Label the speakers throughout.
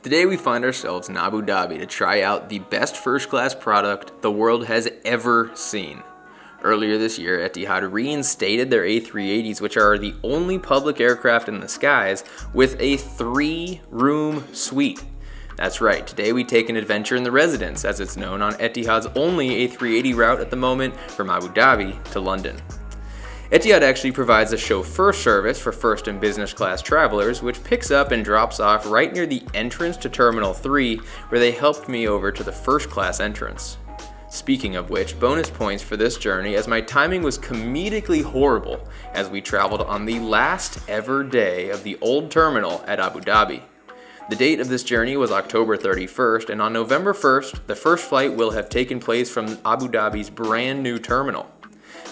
Speaker 1: Today we find ourselves in Abu Dhabi to try out the best first-class product the world has ever seen. Earlier this year, Etihad reinstated their A380s, which are the only public aircraft in the skies, with a 3-room suite. That's right, today we take an adventure in the residence, as it's known, on Etihad's only A380 route at the moment from Abu Dhabi to London. Etihad actually provides a chauffeur service for first and business class travelers, which picks up and drops off right near the entrance to Terminal 3, where they helped me over to the first class entrance. Speaking of which, bonus points for this journey, as my timing was comedically horrible as we traveled on the last ever day of the old terminal at Abu Dhabi. The date of this journey was October 31st, and on November 1st, the first flight will have taken place from Abu Dhabi's brand new terminal.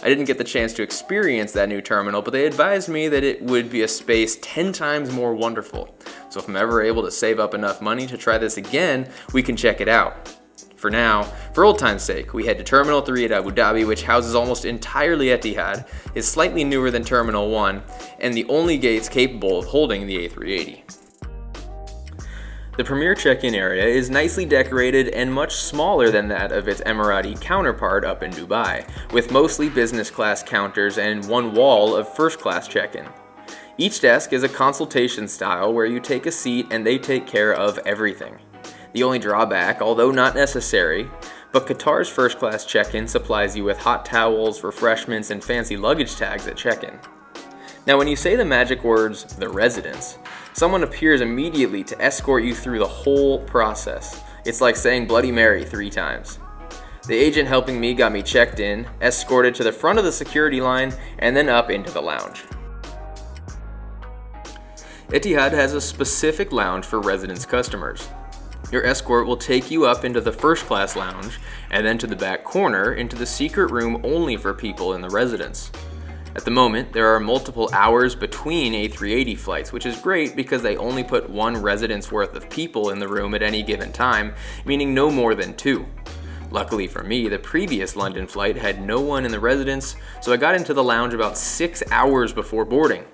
Speaker 1: I didn't get the chance to experience that new terminal, but they advised me that it would be a space 10 times more wonderful. So if I'm ever able to save up enough money to try this again, we can check it out. For now, for old time's sake, we head to Terminal 3 at Abu Dhabi, which houses almost entirely Etihad, is slightly newer than Terminal 1, and the only gates capable of holding the A380. The premier check-in area is nicely decorated and much smaller than that of its Emirati counterpart up in Dubai, with mostly business class counters and one wall of first class check-in. Each desk is a consultation style where you take a seat and they take care of everything. The only drawback, although not necessary, but Qatar's first class check-in supplies you with hot towels, refreshments, and fancy luggage tags at check-in. Now when you say the magic words, the residence, someone appears immediately to escort you through the whole process. It's like saying Bloody Mary 3 times. The agent helping me got me checked in, escorted to the front of the security line, and then up into the lounge. Etihad has a specific lounge for residence customers. Your escort will take you up into the first class lounge, and then to the back corner into the secret room only for people in the residence. At the moment, there are multiple hours between A380 flights, which is great because they only put one residence worth of people in the room at any given time, meaning no more than 2. Luckily for me, the previous London flight had no one in the residence, so I got into the lounge about 6 hours before boarding.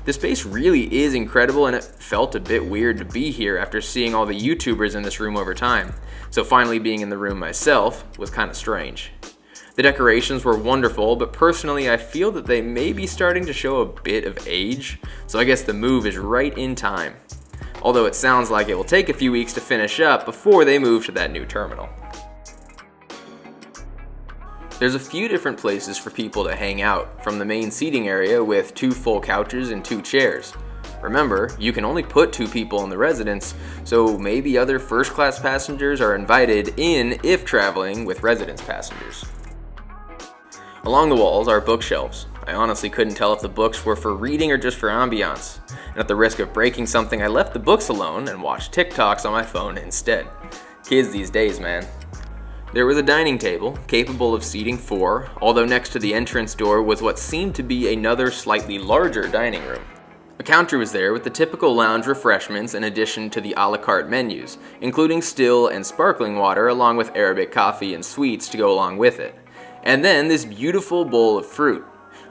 Speaker 1: The space really is incredible, and it felt a bit weird to be here after seeing all the YouTubers in this room over time, so finally being in the room myself was kind of strange. The decorations were wonderful, but personally I feel that they may be starting to show a bit of age, so I guess the move is right in time. Although it sounds like it will take a few weeks to finish up before they move to that new terminal. There's a few different places for people to hang out, from the main seating area with 2 full couches and 2 chairs. Remember, you can only put 2 people in the residence, so maybe other first class passengers are invited in if traveling with residence passengers. Along the walls are bookshelves. I honestly couldn't tell if the books were for reading or just for ambiance. And at the risk of breaking something, I left the books alone and watched TikToks on my phone instead. Kids these days, man. There was a dining table, capable of seating 4, although next to the entrance door was what seemed to be another slightly larger dining room. A counter was there with the typical lounge refreshments in addition to the a la carte menus, including still and sparkling water along with Arabic coffee and sweets to go along with it. And then this beautiful bowl of fruit.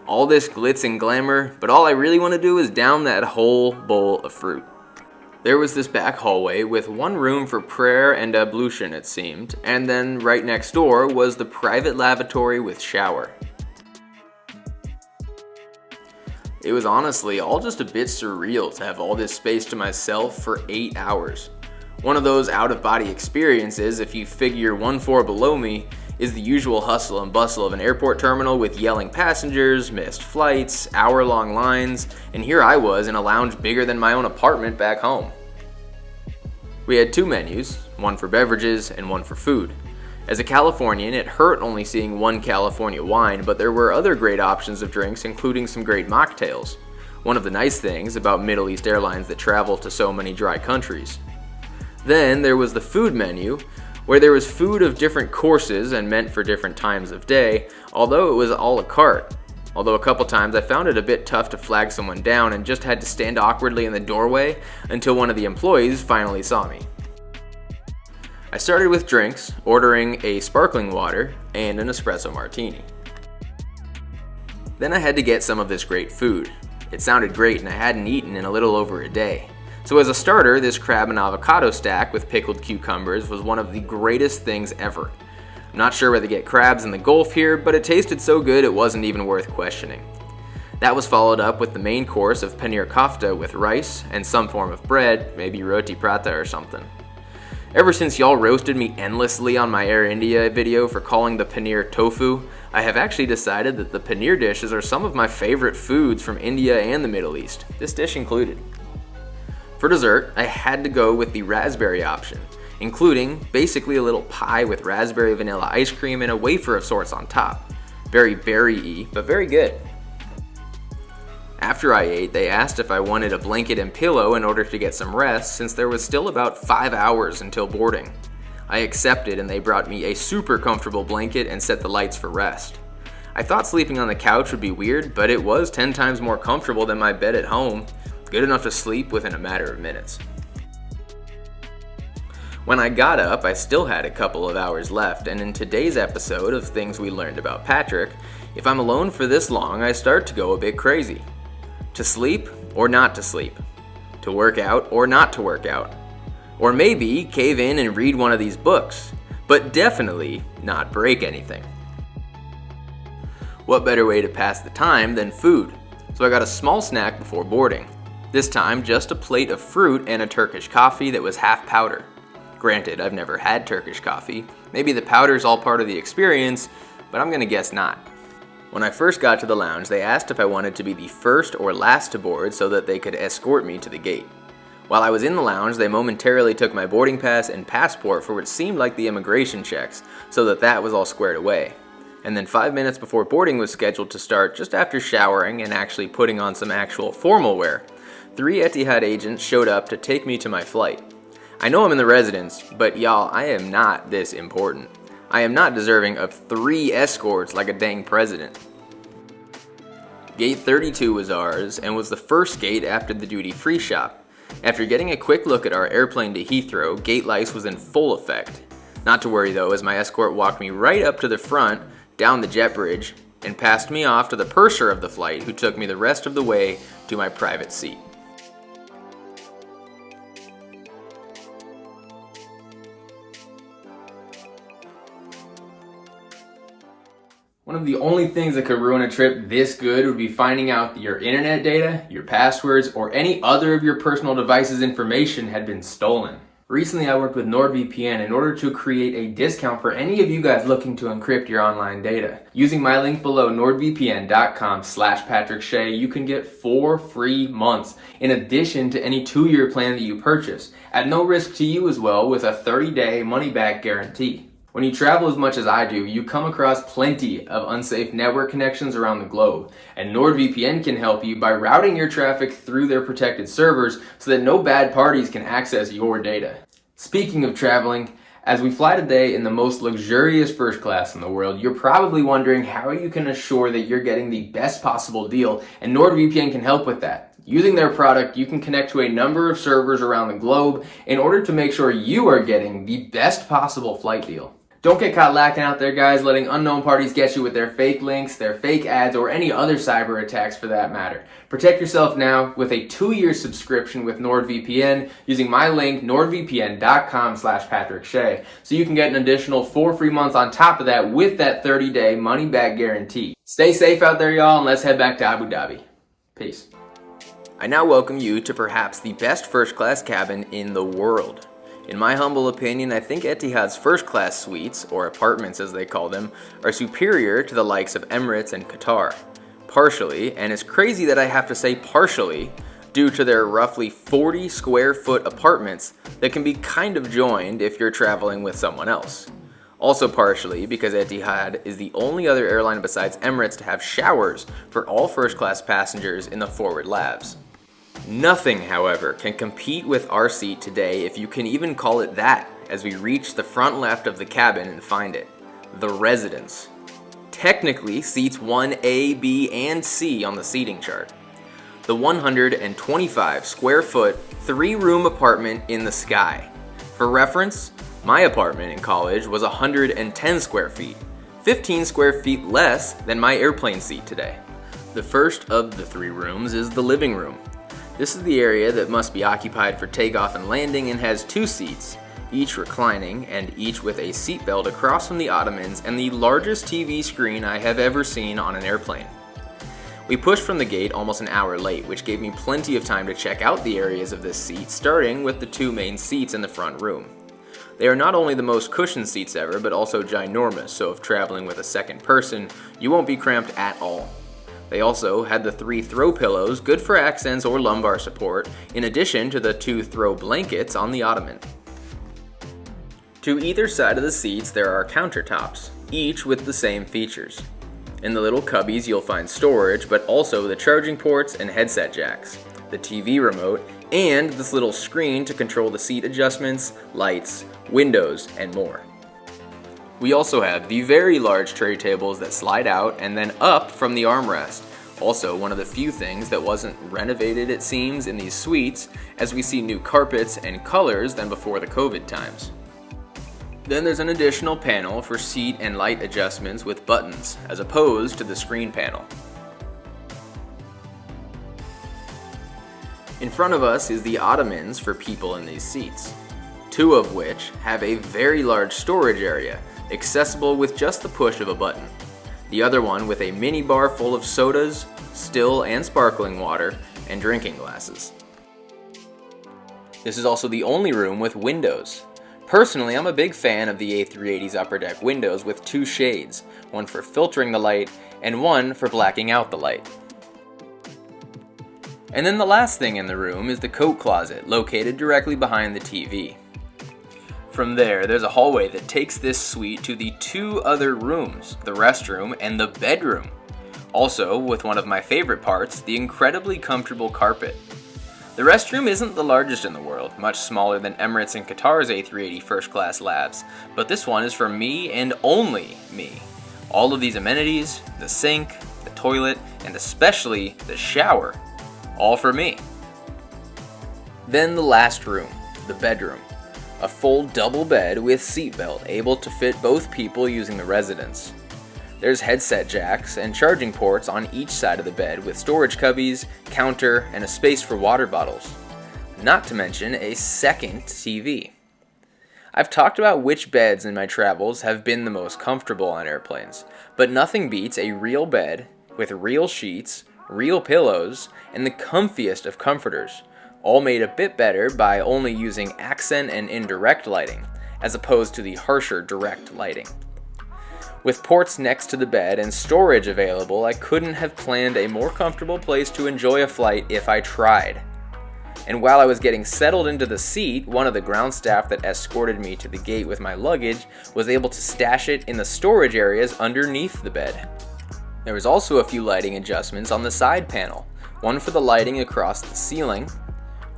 Speaker 1: All this glitz and glamour, but all I really want to do is down that whole bowl of fruit. There was this back hallway with one room for prayer and ablution, it seemed, and then right next door was the private lavatory with shower. It was honestly all just a bit surreal to have all this space to myself for 8 hours. One of those out-of-body experiences, if you figure 1 floor below me, is the usual hustle and bustle of an airport terminal with yelling passengers, missed flights, hour-long lines, and here I was in a lounge bigger than my own apartment back home. We had 2 menus, one for beverages and one for food. As a Californian, it hurt only seeing one California wine, but there were other great options of drinks, including some great mocktails. One of the nice things about Middle East airlines that travel to so many dry countries. Then there was the food menu, where there was food of different courses and meant for different times of day, although it was a la carte. Although a couple times I found it a bit tough to flag someone down and just had to stand awkwardly in the doorway until one of the employees finally saw me. I started with drinks, ordering a sparkling water and an espresso martini. Then I had to get some of this great food. It sounded great and I hadn't eaten in a little over a day. So as a starter, this crab and avocado stack with pickled cucumbers was one of the greatest things ever. I'm not sure where they get crabs in the Gulf here, but it tasted so good it wasn't even worth questioning. That was followed up with the main course of paneer kofta with rice and some form of bread, maybe roti prata or something. Ever since y'all roasted me endlessly on my Air India video for calling the paneer tofu, I have actually decided that the paneer dishes are some of my favorite foods from India and the Middle East, this dish included. For dessert, I had to go with the raspberry option, including basically a little pie with raspberry vanilla ice cream and a wafer of sorts on top. Very berry-y, but very good. After I ate, they asked if I wanted a blanket and pillow in order to get some rest since there was still about 5 hours until boarding. I accepted and they brought me a super comfortable blanket and set the lights for rest. I thought sleeping on the couch would be weird, but it was 10 times more comfortable than my bed at home, good enough to sleep within a matter of minutes. When I got up, I still had a couple of hours left, and in today's episode of Things We Learned About Patrick, if I'm alone for this long, I start to go a bit crazy. To sleep or not to sleep? To work out or not to work out? Or maybe cave in and read one of these books, but definitely not break anything. What better way to pass the time than food? So I got a small snack before boarding. This time, just a plate of fruit and a Turkish coffee that was half powder. Granted, I've never had Turkish coffee. Maybe the powder's all part of the experience, but I'm gonna guess not. When I first got to the lounge, they asked if I wanted to be the first or last to board so that they could escort me to the gate. While I was in the lounge, they momentarily took my boarding pass and passport for what seemed like the immigration checks, so that was all squared away. And then 5 minutes before boarding was scheduled to start, just after showering and actually putting on some actual formal wear, 3 Etihad agents showed up to take me to my flight. I know I'm in the residence, but y'all, I am not this important. I am not deserving of 3 escorts like a dang president. Gate 32 was ours and was the first gate after the duty-free shop. After getting a quick look at our airplane to Heathrow, gate lice was in full effect. Not to worry though, as my escort walked me right up to the front, down the jet bridge, and passed me off to the purser of the flight who took me the rest of the way to my private seat. One of the only things that could ruin a trip this good would be finding out that your internet data, your passwords, or any other of your personal devices' information had been stolen. Recently, I worked with NordVPN in order to create a discount for any of you guys looking to encrypt your online data. Using my link below, nordvpn.com/PatrickShea, you can get 4 free months in addition to any 2-year plan that you purchase, at no risk to you as well, with a 30-day money-back guarantee. When you travel as much as I do, you come across plenty of unsafe network connections around the globe, and NordVPN can help you by routing your traffic through their protected servers so that no bad parties can access your data. Speaking of traveling, as we fly today in the most luxurious first class in the world, you're probably wondering how you can assure that you're getting the best possible deal, and NordVPN can help with that. Using their product, you can connect to a number of servers around the globe in order to make sure you are getting the best possible flight deal. Don't get caught lacking out there, guys, letting unknown parties get you with their fake links, their fake ads, or any other cyber attacks for that matter. Protect yourself now with a 2-year subscription with NordVPN using my link, nordvpn.com/PatrickShea, so you can get an additional 4 free months on top of that with that 30-day money-back guarantee. Stay safe out there, y'all, and let's head back to Abu Dhabi. Peace. I now welcome you to perhaps the best first-class cabin in the world. In my humble opinion, I think Etihad's first-class suites, or apartments as they call them, are superior to the likes of Emirates and Qatar. Partially, and it's crazy that I have to say partially, due to their roughly 40 square foot apartments that can be kind of joined if you're traveling with someone else. Also partially because Etihad is the only other airline besides Emirates to have showers for all first-class passengers in the forward lavs. Nothing, however, can compete with our seat today, if you can even call it that, as we reach the front left of the cabin and find it. The residence. Technically, seats 1A, B, and C on the seating chart. The 125 square foot, 3-room apartment in the sky. For reference, my apartment in college was 110 square feet, 15 square feet less than my airplane seat today. The first of the 3 rooms is the living room. This is the area that must be occupied for takeoff and landing and has 2 seats, each reclining and each with a seatbelt across from the ottomans and the largest TV screen I have ever seen on an airplane. We pushed from the gate almost an hour late, which gave me plenty of time to check out the areas of this seat, starting with the 2 main seats in the front room. They are not only the most cushioned seats ever, but also ginormous, so if traveling with a second person, you won't be cramped at all. They also had the 3 throw pillows, good for accents or lumbar support, in addition to the 2 throw blankets on the ottoman. To either side of the seats there are countertops, each with the same features. In the little cubbies you'll find storage, but also the charging ports and headset jacks, the TV remote, and this little screen to control the seat adjustments, lights, windows, and more. We also have the very large tray tables that slide out and then up from the armrest. Also, one of the few things that wasn't renovated, it seems, in these suites, as we see new carpets and colors than before the COVID times. Then there's an additional panel for seat and light adjustments with buttons, as opposed to the screen panel. In front of us is the ottomans for people in these seats, 2 of which have a very large storage area, accessible with just the push of a button. The other one with a mini bar full of sodas, still and sparkling water, and drinking glasses. This is also the only room with windows. Personally, I'm a big fan of the A380's upper deck windows with 2 shades, one for filtering the light and one for blacking out the light. And then the last thing in the room is the coat closet, located directly behind the TV. From there's a hallway that takes this suite to the 2 other rooms, the restroom and the bedroom. Also, with one of my favorite parts, the incredibly comfortable carpet. The restroom isn't the largest in the world, much smaller than Emirates and Qatar's A380 first class labs, but this one is for me and only me. All of these amenities, the sink, the toilet, and especially the shower, all for me. Then the last room, the bedroom. A full double bed with seatbelt, able to fit both people using the residence. There's headset jacks and charging ports on each side of the bed with storage cubbies, counter, and a space for water bottles. Not to mention a second TV. I've talked about which beds in my travels have been the most comfortable on airplanes, but nothing beats a real bed with real sheets, real pillows, and the comfiest of comforters, all made a bit better by only using accent and indirect lighting, as opposed to the harsher direct lighting. With ports next to the bed and storage available, I couldn't have planned a more comfortable place to enjoy a flight if I tried. And while I was getting settled into the seat, one of the ground staff that escorted me to the gate with my luggage was able to stash it in the storage areas underneath the bed. There was also a few lighting adjustments on the side panel, one for the lighting across the ceiling,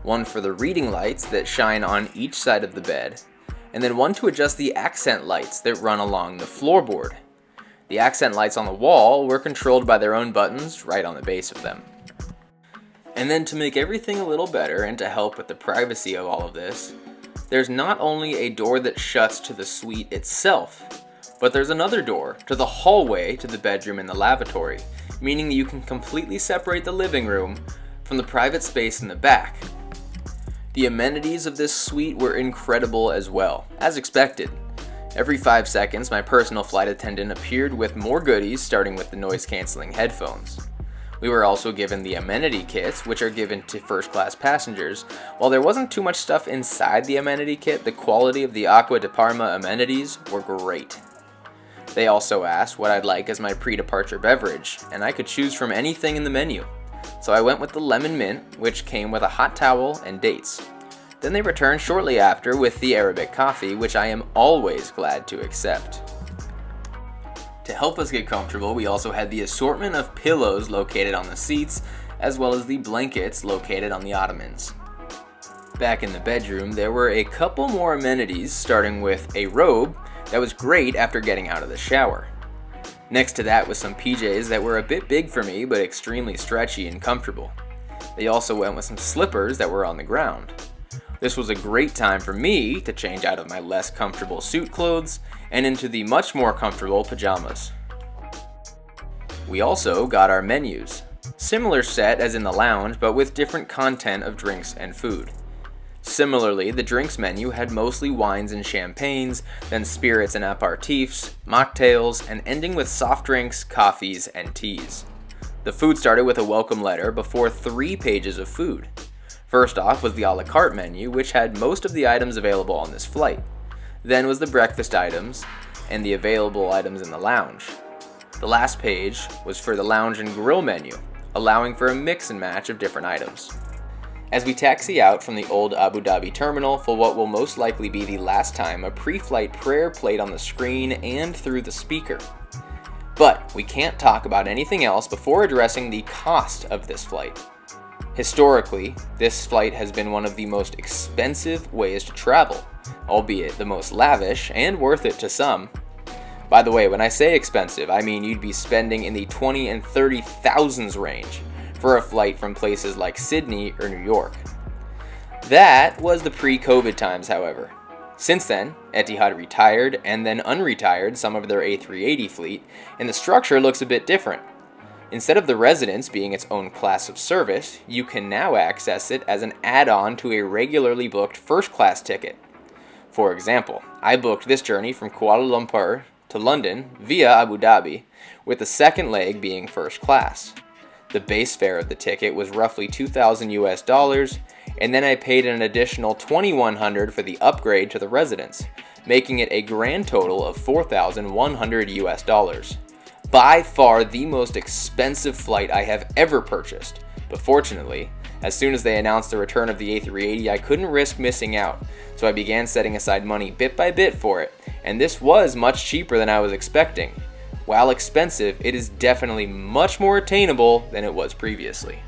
Speaker 1: one for the reading lights that shine on each side of the bed, and then one to adjust the accent lights that run along the floorboard. The accent lights on the wall were controlled by their own buttons right on the base of them. And then to make everything a little better and to help with the privacy of all of this, there's not only a door that shuts to the suite itself, but there's another door to the hallway to the bedroom and the lavatory, meaning you can completely separate the living room from the private space in the back. The amenities of this suite were incredible as well, as expected. Every 5 seconds, my personal flight attendant appeared with more goodies, starting with the noise-canceling headphones. We were also given the amenity kits, which are given to first-class passengers. While there wasn't too much stuff inside the amenity kit, the quality of the AUH Departure amenities were great. They also asked what I'd like as my pre-departure beverage, and I could choose from anything in the menu. So I went with the lemon mint, which came with a hot towel and dates. Then they returned shortly after with the Arabic coffee, which I am always glad to accept. To help us get comfortable, we also had the assortment of pillows located on the seats, as well as the blankets located on the ottomans. Back in the bedroom, there were a couple more amenities, starting with a robe that was great after getting out of the shower. Next to that was some PJs that were a bit big for me, but extremely stretchy and comfortable. They also went with some slippers that were on the ground. This was a great time for me to change out of my less comfortable suit clothes and into the much more comfortable pajamas. We also got our menus. Similar set as in the lounge, but with different content of drinks and food. Similarly, the drinks menu had mostly wines and champagnes, then spirits and aperitifs, mocktails, and ending with soft drinks, coffees, and teas. The food started with a welcome letter before 3 pages of food. First off was the a la carte menu, which had most of the items available on this flight. Then was the breakfast items and the available items in the lounge. The last page was for the lounge and grill menu, allowing for a mix and match of different items. As we taxi out from the old Abu Dhabi terminal for what will most likely be the last time a pre-flight prayer played on the screen and through the speaker. But we can't talk about anything else before addressing the cost of this flight. Historically, this flight has been one of the most expensive ways to travel, albeit the most lavish and worth it to some. By the way, when I say expensive, I mean you'd be spending in the 20 and 30 thousands range for a flight from places like Sydney or New York. That was the pre-COVID times, however. Since then, Etihad retired and then unretired some of their A380 fleet, and the structure looks a bit different. Instead of the residence being its own class of service, you can now access it as an add-on to a regularly booked first-class ticket. For example, I booked this journey from Kuala Lumpur to London via Abu Dhabi, with the second leg being first class. The base fare of the ticket was roughly $2,000, and then I paid an additional $2,100 for the upgrade to the residence, making it a grand total of $4,100. By far the most expensive flight I have ever purchased, but fortunately, as soon as they announced the return of the A380, I couldn't risk missing out, so I began setting aside money bit by bit for it, and this was much cheaper than I was expecting. While expensive, it is definitely much more attainable than it was previously.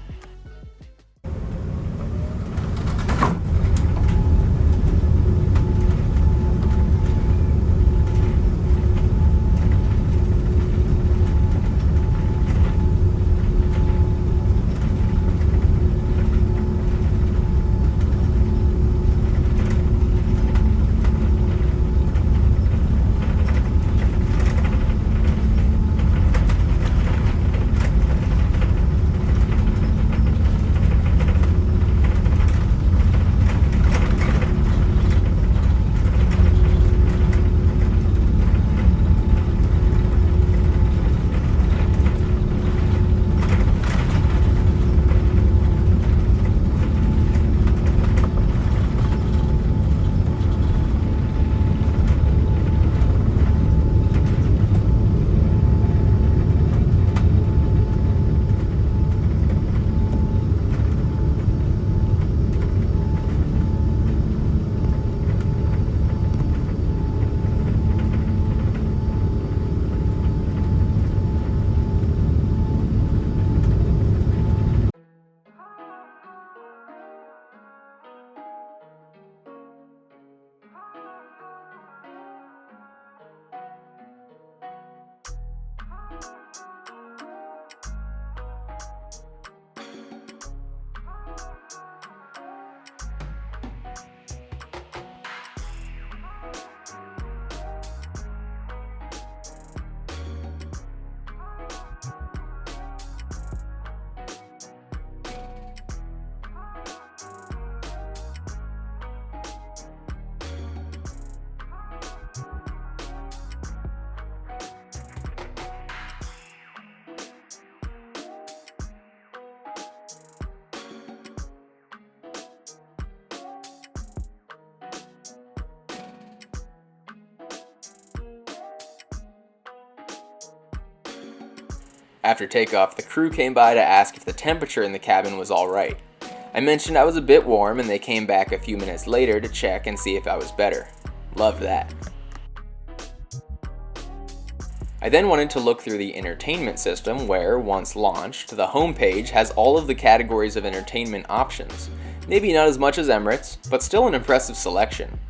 Speaker 1: After takeoff, the crew came by to ask if the temperature in the cabin was alright. I mentioned I was a bit warm and they came back a few minutes later to check and see if I was better. Loved that. I then wanted to look through the entertainment system where, once launched, the homepage has all of the categories of entertainment options. Maybe not as much as Emirates, but still an impressive selection.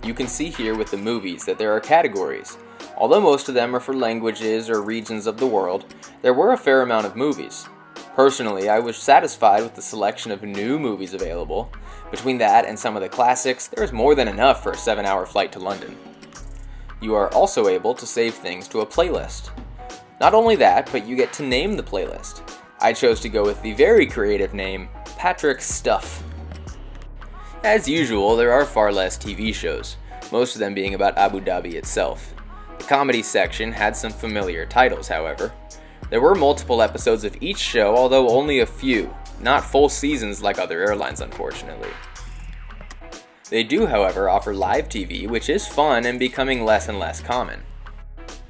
Speaker 1: You can see here with the movies that there are categories. Although most of them are for languages or regions of the world, there were a fair amount of movies. Personally, I was satisfied with the selection of new movies available. Between that and some of the classics, there is more than enough for a 7-hour flight to London. You are also able to save things to a playlist. Not only that, but you get to name the playlist. I chose to go with the very creative name, Patrick's Stuff. As usual, there are far less TV shows, most of them being about Abu Dhabi itself. The comedy section had some familiar titles, however. There were multiple episodes of each show, although only a few, not full seasons like other airlines, unfortunately. They do, however, offer live TV, which is fun and becoming less and less common.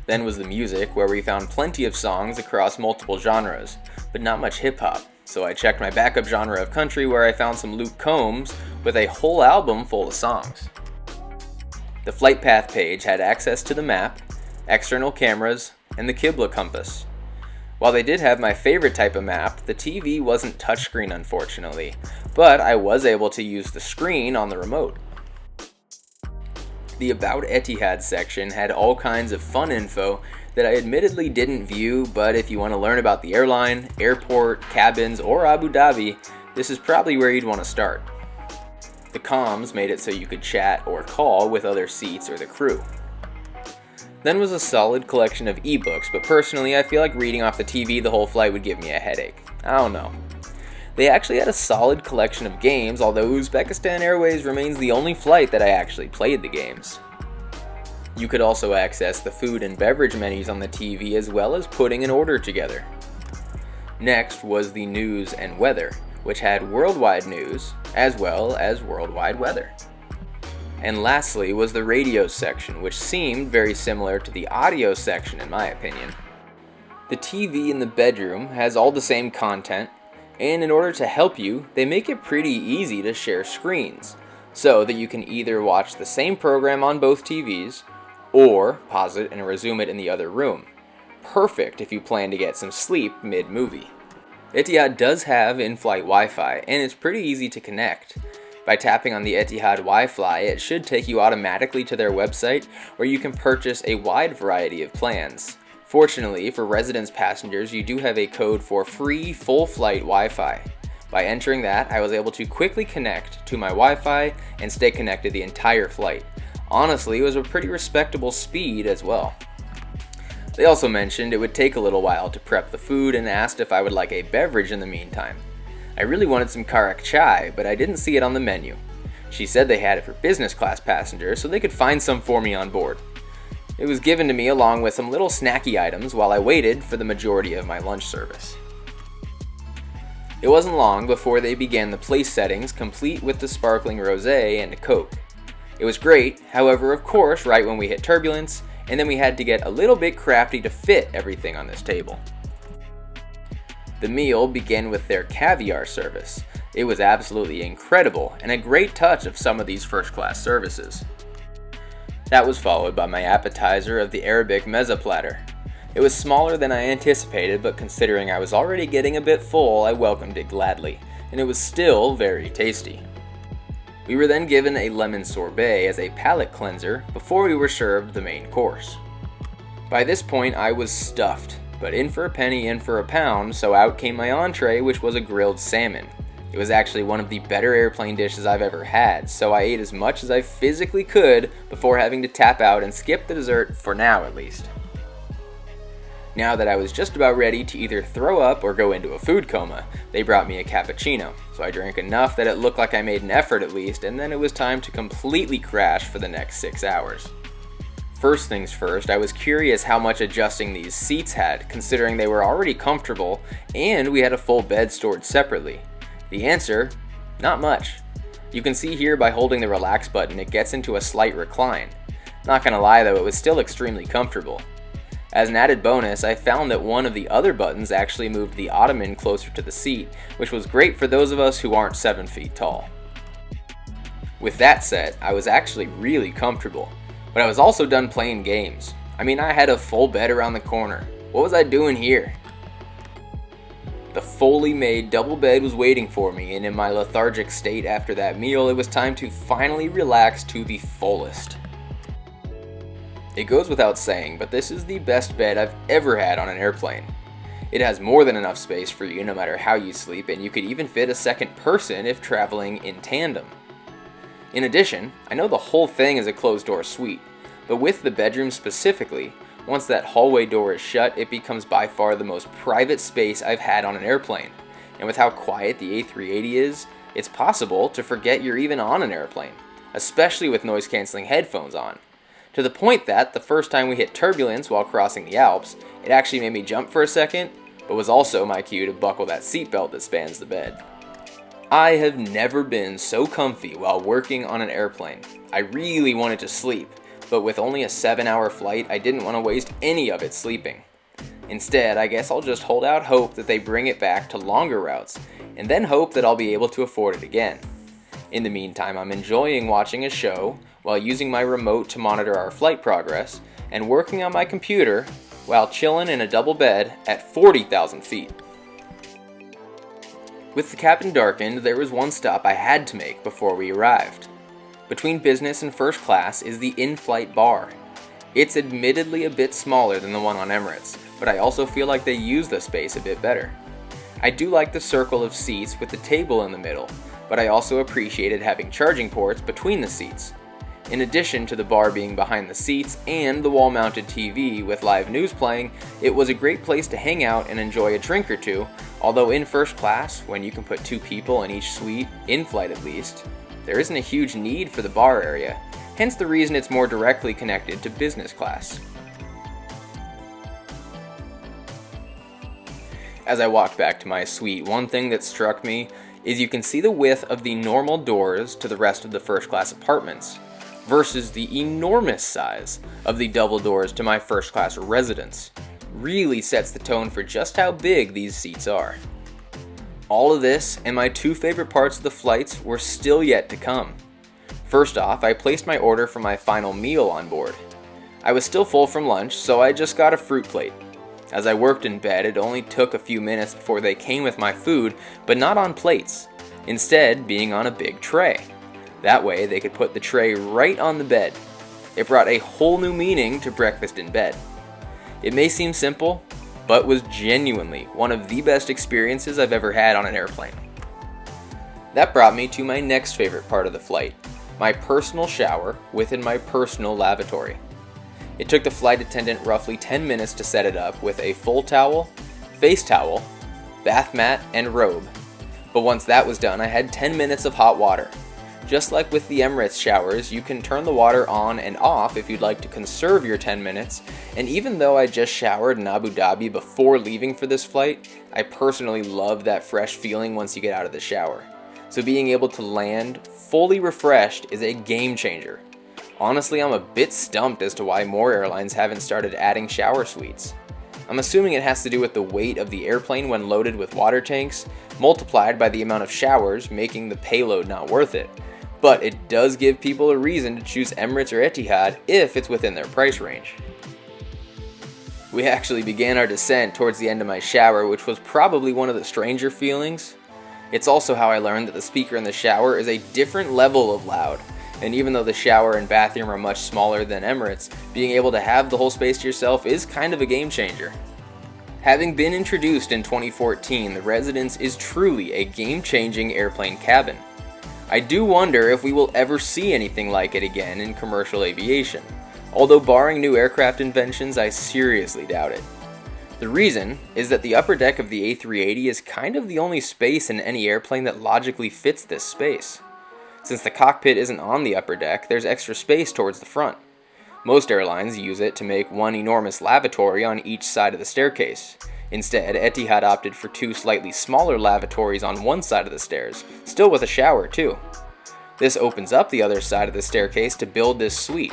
Speaker 1: Then was the music, where we found plenty of songs across multiple genres, but not much hip-hop, so I checked my backup genre of country where I found some Luke Combs with a whole album full of songs. The flight path page had access to the map, external cameras, and the Qibla compass. While they did have my favorite type of map, the TV wasn't touchscreen unfortunately, but I was able to use the screen on the remote. The About Etihad section had all kinds of fun info that I admittedly didn't view, but if you want to learn about the airline, airport, cabins, or Abu Dhabi, this is probably where you'd want to start. The comms made it so you could chat or call with other seats or the crew. Then was a solid collection of ebooks, but personally I feel like reading off the TV the whole flight would give me a headache. I don't know. They actually had a solid collection of games, although Uzbekistan Airways remains the only flight that I actually played the games. You could also access the food and beverage menus on the TV as well as putting an order together. Next was the news and weather, which had worldwide news as well as worldwide weather. And lastly was the radio section, which seemed very similar to the audio section in my opinion. The TV in the bedroom has all the same content, and in order to help you, they make it pretty easy to share screens, so that you can either watch the same program on both TVs, or pause it and resume it in the other room. Perfect if you plan to get some sleep mid-movie. Etihad does have in-flight Wi-Fi, and it's pretty easy to connect. By tapping on the Etihad Wi-Fi, it should take you automatically to their website, where you can purchase a wide variety of plans. Fortunately, for residence passengers, you do have a code for free full-flight Wi-Fi. By entering that, I was able to quickly connect to my Wi-Fi and stay connected the entire flight. Honestly, it was a pretty respectable speed as well. They also mentioned it would take a little while to prep the food and asked if I would like a beverage in the meantime. I really wanted some karak chai, but I didn't see it on the menu. She said they had it for business class passengers, so they could find some for me on board. It was given to me along with some little snacky items while I waited for the majority of my lunch service. It wasn't long before they began the place settings, complete with the sparkling rosé and a Coke. It was great, however, of course, right when we hit turbulence, and then we had to get a little bit crafty to fit everything on this table. The meal began with their caviar service. It was absolutely incredible, and a great touch of some of these first-class services. That was followed by my appetizer of the Arabic mezza platter. It was smaller than I anticipated, but considering I was already getting a bit full, I welcomed it gladly, and it was still very tasty. We were then given a lemon sorbet as a palate cleanser before we were served the main course. By this point I was stuffed, but in for a penny, in for a pound, so out came my entree, which was a grilled salmon. It was actually one of the better airplane dishes I've ever had, so I ate as much as I physically could before having to tap out and skip the dessert, for now at least. Now that I was just about ready to either throw up or go into a food coma, they brought me a cappuccino, so I drank enough that it looked like I made an effort at least, and then it was time to completely crash for the next 6 hours. First things first, I was curious how much adjusting these seats had, considering they were already comfortable, and we had a full bed stored separately. The answer? Not much. You can see here by holding the relax button it gets into a slight recline. Not gonna lie though, it was still extremely comfortable. As an added bonus, I found that one of the other buttons actually moved the ottoman closer to the seat, which was great for those of us who aren't 7 feet tall. With that said, I was actually really comfortable, but I was also done playing games. I mean, I had a full bed around the corner. What was I doing here? The fully made double bed was waiting for me, and in my lethargic state after that meal, it was time to finally relax to the fullest. It goes without saying, but this is the best bed I've ever had on an airplane. It has more than enough space for you no matter how you sleep, and you could even fit a second person if traveling in tandem. In addition, I know the whole thing is a closed-door suite, but with the bedroom specifically, Once that hallway door is shut, it becomes by far the most private space I've had on an airplane. And with how quiet the A380 is, it's possible to forget you're even on an airplane, especially with noise-canceling headphones on. To the point that, the first time we hit turbulence while crossing the Alps, it actually made me jump for a second, but was also my cue to buckle that seatbelt that spans the bed. I have never been so comfy while working on an airplane. I really wanted to sleep, but with only a 7-hour flight, I didn't want to waste any of it sleeping. Instead, I guess I'll just hold out hope that they bring it back to longer routes, and then hope that I'll be able to afford it again. In the meantime, I'm enjoying watching a show while using my remote to monitor our flight progress, and working on my computer while chilling in a double bed at 40,000 feet. With the cabin darkened, there was one stop I had to make before we arrived. Between business and first class is the in-flight bar. It's admittedly a bit smaller than the one on Emirates, but I also feel like they use the space a bit better. I do like the circle of seats with the table in the middle, but I also appreciated having charging ports between the seats. In addition to the bar being behind the seats and the wall-mounted TV with live news playing, it was a great place to hang out and enjoy a drink or two, although in first class, when you can put 2 people in each suite, in flight at least, there isn't a huge need for the bar area, hence the reason it's more directly connected to business class. As I walked back to my suite, one thing that struck me is you can see the width of the normal doors to the rest of the first class apartments, versus the enormous size of the double doors to my first class residence. Really sets the tone for just how big these seats are. All of this and my 2 favorite parts of the flights were still yet to come. First off, I placed my order for my final meal on board. I was still full from lunch, so I just got a fruit plate. As I worked in bed, it only took a few minutes before they came with my food, but not on plates, instead being on a big tray. That way they could put the tray right on the bed. It brought a whole new meaning to breakfast in bed. It may seem simple, but was genuinely one of the best experiences I've ever had on an airplane. That brought me to my next favorite part of the flight, my personal shower within my personal lavatory. It took the flight attendant roughly 10 minutes to set it up with a full towel, face towel, bath mat, and robe. But once that was done, I had 10 minutes of hot water. Just like with the Emirates showers, you can turn the water on and off if you'd like to conserve your 10 minutes, and even though I just showered in Abu Dhabi before leaving for this flight, I personally love that fresh feeling once you get out of the shower. So being able to land fully refreshed is a game changer. Honestly, I'm a bit stumped as to why more airlines haven't started adding shower suites. I'm assuming it has to do with the weight of the airplane when loaded with water tanks, multiplied by the amount of showers, making the payload not worth it. But it does give people a reason to choose Emirates or Etihad if it's within their price range. We actually began our descent towards the end of my shower, which was probably one of the stranger feelings. It's also how I learned that the speaker in the shower is a different level of loud, and even though the shower and bathroom are much smaller than Emirates, being able to have the whole space to yourself is kind of a game changer. Having been introduced in 2014, the Residence is truly a game-changing airplane cabin. I do wonder if we will ever see anything like it again in commercial aviation, although barring new aircraft inventions, I seriously doubt it. The reason is that the upper deck of the A380 is kind of the only space in any airplane that logically fits this space. Since the cockpit isn't on the upper deck, there's extra space towards the front. Most airlines use it to make one enormous lavatory on each side of the staircase. Instead, Etihad opted for 2 slightly smaller lavatories on one side of the stairs, still with a shower too. This opens up the other side of the staircase to build this suite.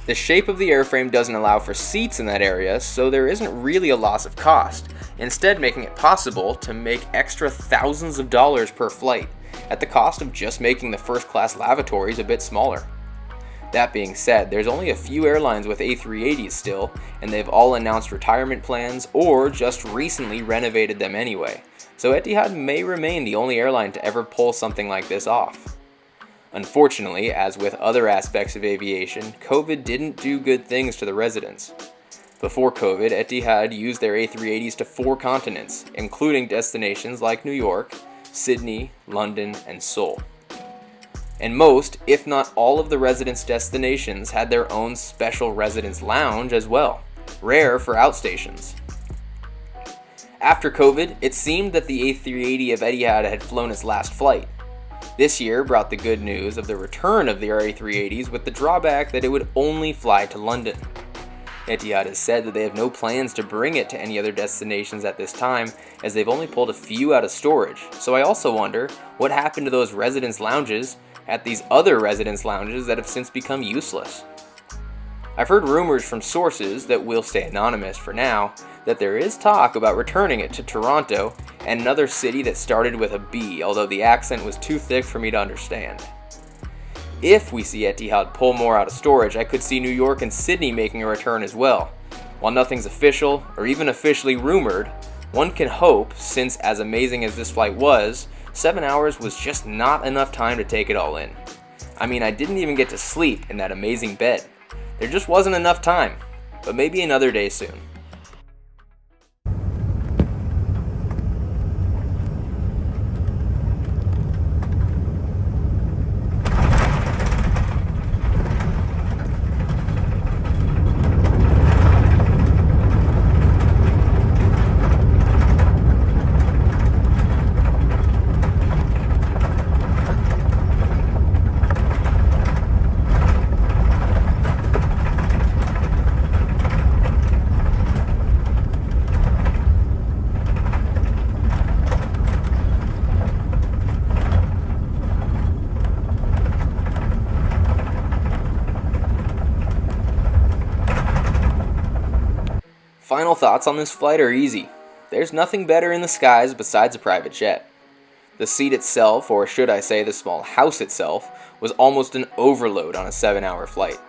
Speaker 1: The shape of the airframe doesn't allow for seats in that area, so there isn't really a loss of cost, instead making it possible to make extra thousands of dollars per flight, at the cost of just making the first class lavatories a bit smaller. That being said, there's only a few airlines with A380s still, and they've all announced retirement plans or just recently renovated them anyway, so Etihad may remain the only airline to ever pull something like this off. Unfortunately, as with other aspects of aviation, COVID didn't do good things to the Residence. Before COVID, Etihad used their A380s to 4 continents, including destinations like New York, Sydney, London, and Seoul. And most, if not all of the Residence destinations had their own special Residence lounge as well. rare for outstations. After COVID, it seemed that the A380 of Etihad had flown its last flight. This year brought the good news of the return of the A380s with the drawback that it would only fly to London. Etihad has said that they have no plans to bring it to any other destinations at this time, as they've only pulled a few out of storage. So I also wonder what happened to those residence lounges at these other residence lounges that have since become useless. I've heard rumors from sources that will stay anonymous for now that there is talk about returning it to Toronto and another city that started with a B, although the accent was too thick for me to understand. If we see Etihad pull more out of storage, I could see New York and Sydney making a return as well. While nothing's official or even officially rumored, one can hope, since as amazing as this flight was, 7 hours was just not enough time to take it all in. I mean, I didn't even get to sleep in that amazing bed. There just wasn't enough time, but maybe another day soon. Final thoughts on this flight are easy. There's nothing better in the skies besides a private jet. The seat itself, or should I say the small house itself, was almost an overload on a 7-hour flight.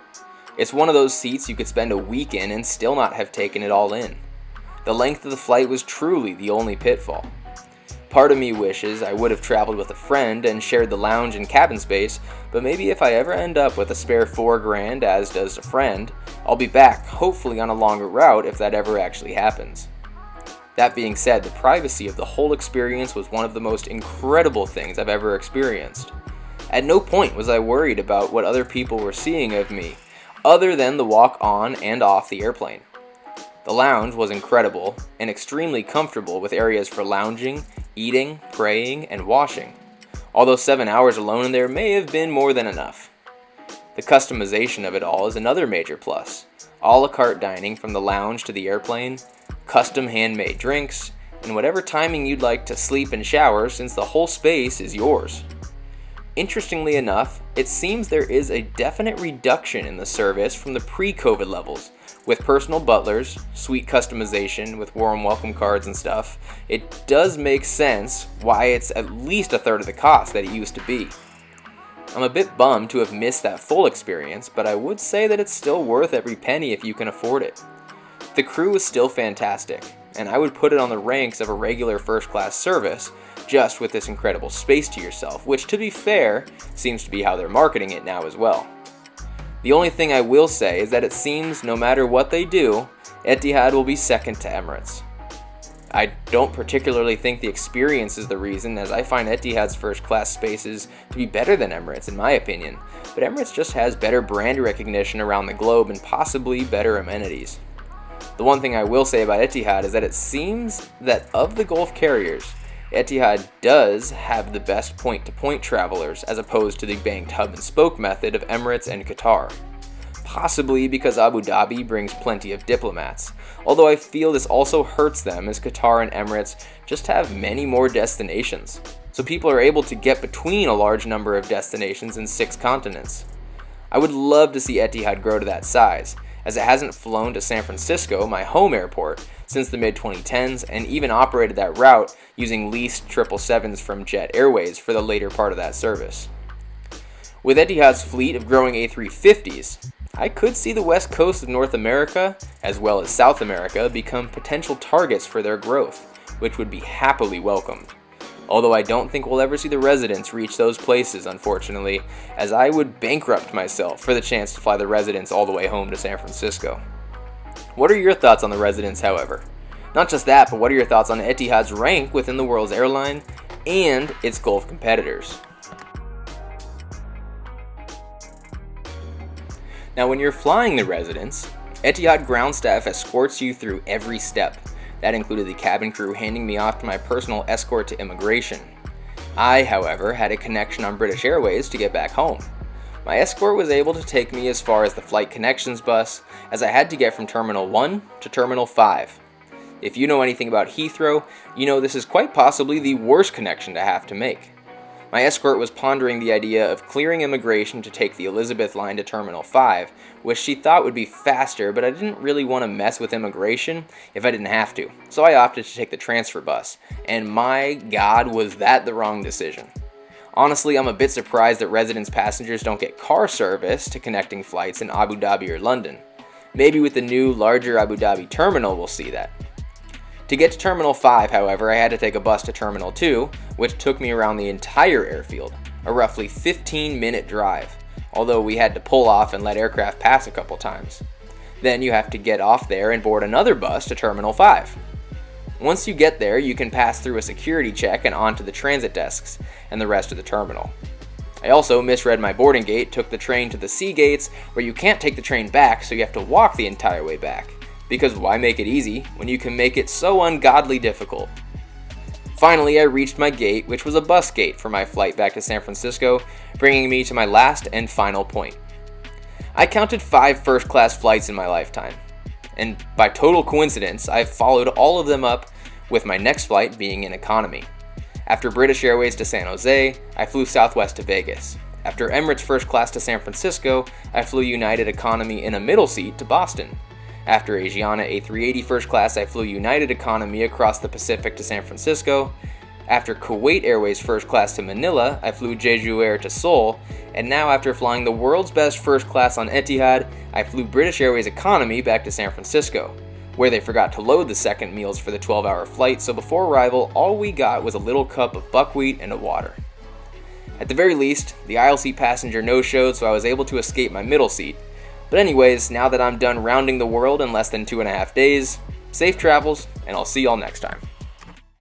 Speaker 1: It's one of those seats you could spend a week in and still not have taken it all in. The length of the flight was truly the only pitfall. Part of me wishes I would have traveled with a friend and shared the lounge and cabin space, but maybe if I ever end up with a spare $4,000, as does a friend, I'll be back, hopefully on a longer route if that ever actually happens. That being said, the privacy of the whole experience was one of the most incredible things I've ever experienced. At no point was I worried about what other people were seeing of me, other than the walk on and off the airplane. The lounge was incredible and extremely comfortable with areas for lounging, eating, praying, and washing. Although 7 hours alone in there may have been more than enough. The customization of it all is another major plus. A la carte dining from the lounge to the airplane, custom handmade drinks, and whatever timing you'd like to sleep and shower since the whole space is yours. Interestingly enough, it seems there is a definite reduction in the service from the pre-COVID levels. With personal butlers, suite customization with warm welcome cards and stuff, it does make sense why it's at least a third of the cost that it used to be. I'm a bit bummed to have missed that full experience, but I would say that it's still worth every penny if you can afford it. The crew is still fantastic, and I would put it on the ranks of a regular first-class service, just with this incredible space to yourself, which to be fair, seems to be how they're marketing it now as well. The only thing I will say is that it seems no matter what they do, Etihad will be second to Emirates. I don't particularly think the experience is the reason, as I find Etihad's first-class spaces to be better than Emirates in my opinion, but Emirates just has better brand recognition around the globe and possibly better amenities. The one thing I will say about Etihad is that it seems that of the Gulf carriers, Etihad does have the best point-to-point travelers as opposed to the banked hub-and-spoke method of Emirates and Qatar. Possibly because Abu Dhabi brings plenty of diplomats, although I feel this also hurts them as Qatar and Emirates just have many more destinations, so people are able to get between a large number of destinations in 6 continents. I would love to see Etihad grow to that size, as it hasn't flown to San Francisco, my home airport, since the mid-2010s, and even operated that route using leased 777s from Jet Airways for the later part of that service. With Etihad's fleet of growing A350s, I could see the west coast of North America, as well as South America, become potential targets for their growth, which would be happily welcomed. Although I don't think we'll ever see the residents reach those places, unfortunately, as I would bankrupt myself for the chance to fly the residents all the way home to San Francisco. What are your thoughts on the residents, however? Not just that, but what are your thoughts on Etihad's rank within the world's airline and its Gulf competitors? Now, when you're flying the residents, Etihad ground staff escorts you through every step. That included the cabin crew handing me off to my personal escort to immigration. I, however, had a connection on British Airways to get back home. My escort was able to take me as far as the flight connections bus, as I had to get from Terminal 1 to Terminal 5. If you know anything about Heathrow, you know this is quite possibly the worst connection to have to make. My escort was pondering the idea of clearing immigration to take the Elizabeth line to Terminal 5, which she thought would be faster, but I didn't really want to mess with immigration if I didn't have to, so I opted to take the transfer bus, and my God, was that the wrong decision. Honestly, I'm a bit surprised that residence passengers don't get car service to connecting flights in Abu Dhabi or London. Maybe with the new, larger Abu Dhabi terminal we'll see that. To get to Terminal 5, however, I had to take a bus to Terminal 2, which took me around the entire airfield, a roughly 15-minute drive, although we had to pull off and let aircraft pass a couple times. Then you have to get off there and board another bus to Terminal 5. Once you get there, you can pass through a security check and onto the transit desks and the rest of the terminal. I also misread my boarding gate, took the train to the C gates, where you can't take the train back, so you have to walk the entire way back. Because why make it easy when you can make it so ungodly difficult? Finally, I reached my gate, which was a bus gate for my flight back to San Francisco, bringing me to my last and final point. I counted 5 first-class flights in my lifetime, and by total coincidence, I've followed all of them up with my next flight being in economy. After British Airways to San Jose, I flew Southwest to Vegas. After Emirates first class to San Francisco, I flew United Economy in a middle seat to Boston. After Asiana A380 first class, I flew United Economy across the Pacific to San Francisco. After Kuwait Airways first class to Manila, I flew Jeju Air to Seoul. And now after flying the world's best first class on Etihad, I flew British Airways Economy back to San Francisco, where they forgot to load the second meals for the 12-hour flight, so before arrival, all we got was a little cup of buckwheat and a water. At the very least, the aisle seat passenger no-showed, so I was able to escape my middle seat. But anyways, now that I'm done rounding the world in less than 2.5 days, safe travels, and I'll see y'all next time.